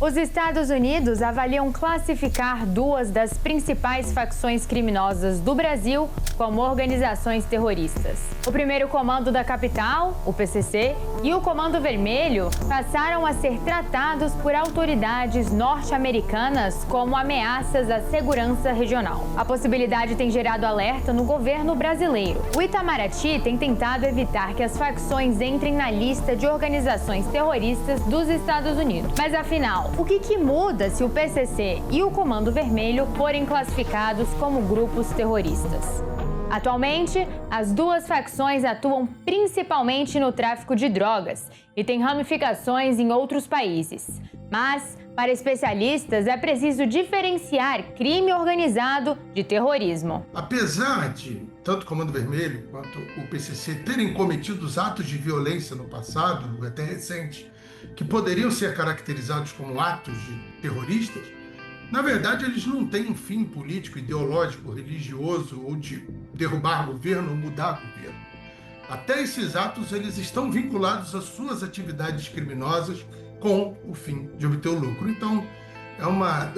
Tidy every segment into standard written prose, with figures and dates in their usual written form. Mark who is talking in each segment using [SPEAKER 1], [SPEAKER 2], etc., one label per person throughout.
[SPEAKER 1] Os Estados Unidos avaliam classificar duas das principais facções criminosas do Brasil como organizações terroristas. O primeiro comando da capital, o PCC, e o Comando Vermelho passaram a ser tratados por autoridades norte-americanas como ameaças à segurança regional. A possibilidade tem gerado alerta no governo brasileiro. O Itamaraty tem tentado evitar que as facções entrem na lista de organizações terroristas dos Estados Unidos. Mas afinal, o que muda se o PCC e o Comando Vermelho forem classificados como grupos terroristas? Atualmente, as duas facções atuam principalmente no tráfico de drogas e têm ramificações em outros países. Mas, para especialistas, é preciso diferenciar crime organizado de terrorismo.
[SPEAKER 2] Apesar de tanto o Comando Vermelho quanto o PCC terem cometido atos de violência no passado, até recente, que poderiam ser caracterizados como atos de terroristas, na verdade eles não têm um fim político, ideológico, religioso ou de derrubar governo ou mudar governo. Até esses atos eles estão vinculados às suas atividades criminosas com o fim de obter o lucro. Então é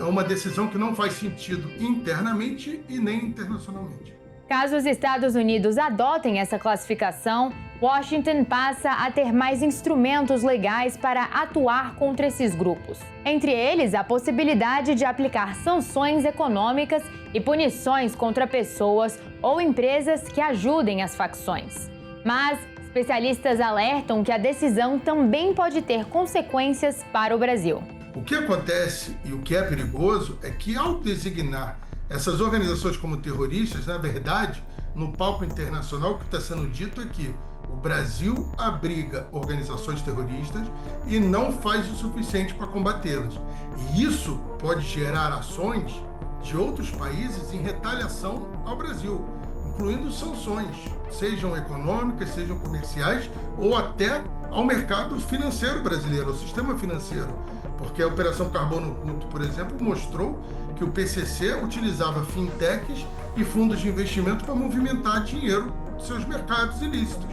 [SPEAKER 2] uma decisão que não faz sentido internamente e nem internacionalmente.
[SPEAKER 1] Caso os Estados Unidos adotem essa classificação, Washington passa a ter mais instrumentos legais para atuar contra esses grupos. Entre eles, a possibilidade de aplicar sanções econômicas e punições contra pessoas ou empresas que ajudem as facções. Mas especialistas alertam que a decisão também pode ter consequências para o Brasil.
[SPEAKER 2] O que acontece e o que é perigoso é que, ao designar essas organizações como terroristas, na verdade, no palco internacional, o que está sendo dito é que o Brasil abriga organizações terroristas e não faz o suficiente para combatê-las. E isso pode gerar ações de outros países em retaliação ao Brasil, incluindo sanções, sejam econômicas, sejam comerciais ou até ao mercado financeiro brasileiro, ao sistema financeiro. Porque a Operação Carbono Oculto, por exemplo, mostrou que o PCC utilizava fintechs e fundos de investimento para movimentar dinheiro de seus mercados ilícitos.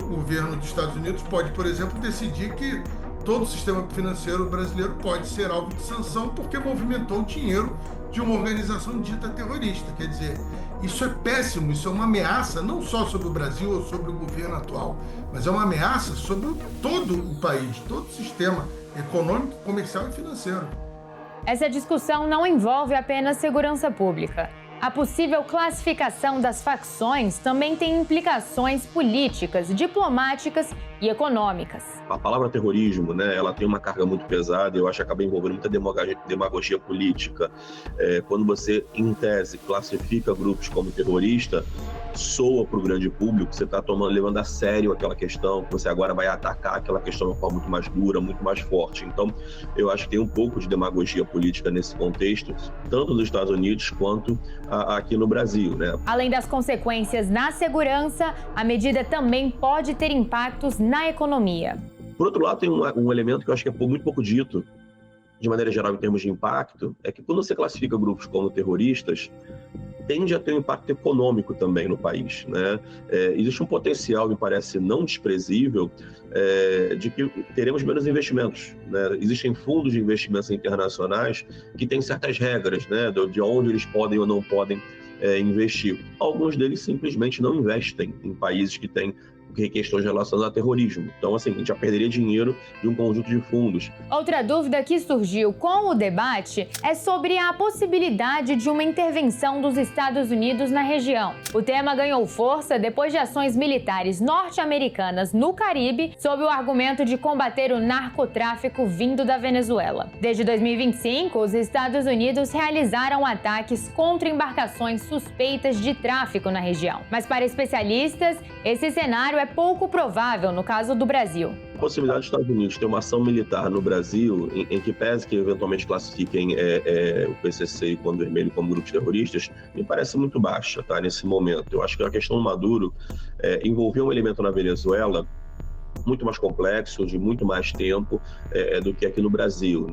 [SPEAKER 2] O governo dos Estados Unidos pode, por exemplo, decidir que todo o sistema financeiro brasileiro pode ser alvo de sanção porque movimentou o dinheiro de uma organização dita terrorista. Quer dizer, isso é péssimo, isso é uma ameaça não só sobre o Brasil ou sobre o governo atual, mas é uma ameaça sobre todo o país, todo o sistema econômico, comercial e financeiro.
[SPEAKER 1] Essa discussão não envolve apenas segurança pública. A possível classificação das facções também tem implicações políticas, diplomáticas e econômicas.
[SPEAKER 3] A palavra terrorismo, ela tem uma carga muito pesada e eu acho que acaba envolvendo muita demagogia política. Quando você, em tese, classifica grupos como terrorista, soa para o grande público, você está levando a sério aquela questão, que você agora vai atacar aquela questão de uma forma muito mais dura, muito mais forte. Então, eu acho que tem um pouco de demagogia política nesse contexto, tanto nos Estados Unidos quanto aqui no Brasil,
[SPEAKER 1] Além das consequências na segurança, a medida também pode ter impactos na economia.
[SPEAKER 3] Por outro lado, tem um elemento que eu acho que é muito pouco dito, de maneira geral, em termos de impacto, é que quando você classifica grupos como terroristas, tende a ter um impacto econômico também no país, existe um potencial, me parece, não desprezível, de que teremos menos investimentos, Existem fundos de investimentos internacionais que têm certas regras, de onde eles podem ou não podem investir. Alguns deles simplesmente não investem em países que têm questões relacionadas a terrorismo. Então, a gente já perderia dinheiro de um conjunto de fundos.
[SPEAKER 1] Outra dúvida que surgiu com o debate é sobre a possibilidade de uma intervenção dos Estados Unidos na região. O tema ganhou força depois de ações militares norte-americanas no Caribe sob o argumento de combater o narcotráfico vindo da Venezuela. Desde 2025, os Estados Unidos realizaram ataques contra embarcações suspeitas de tráfico na região. Mas para especialistas, esse cenário é pouco provável no caso do Brasil.
[SPEAKER 3] A possibilidade dos Estados Unidos ter uma ação militar no Brasil, em que pese que eventualmente classifiquem o PCC e o Comando Vermelho como grupos terroristas, me parece muito baixa, nesse momento. Eu acho que a questão do Maduro envolveu um elemento na Venezuela muito mais complexo, de muito mais tempo do que aqui no Brasil,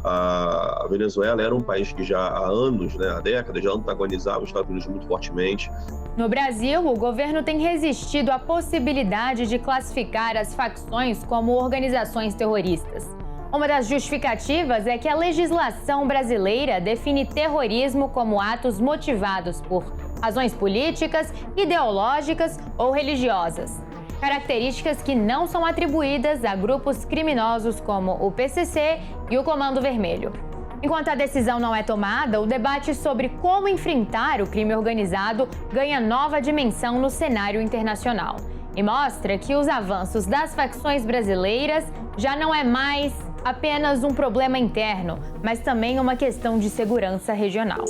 [SPEAKER 3] A Venezuela era um país que já há anos, há décadas, já antagonizava os Estados Unidos muito fortemente.
[SPEAKER 1] No Brasil, o governo tem resistido à possibilidade de classificar as facções como organizações terroristas. Uma das justificativas é que a legislação brasileira define terrorismo como atos motivados por razões políticas, ideológicas ou religiosas. Características que não são atribuídas a grupos criminosos como o PCC e o Comando Vermelho. Enquanto a decisão não é tomada, o debate sobre como enfrentar o crime organizado ganha nova dimensão no cenário internacional e mostra que os avanços das facções brasileiras já não é mais apenas um problema interno, mas também uma questão de segurança regional.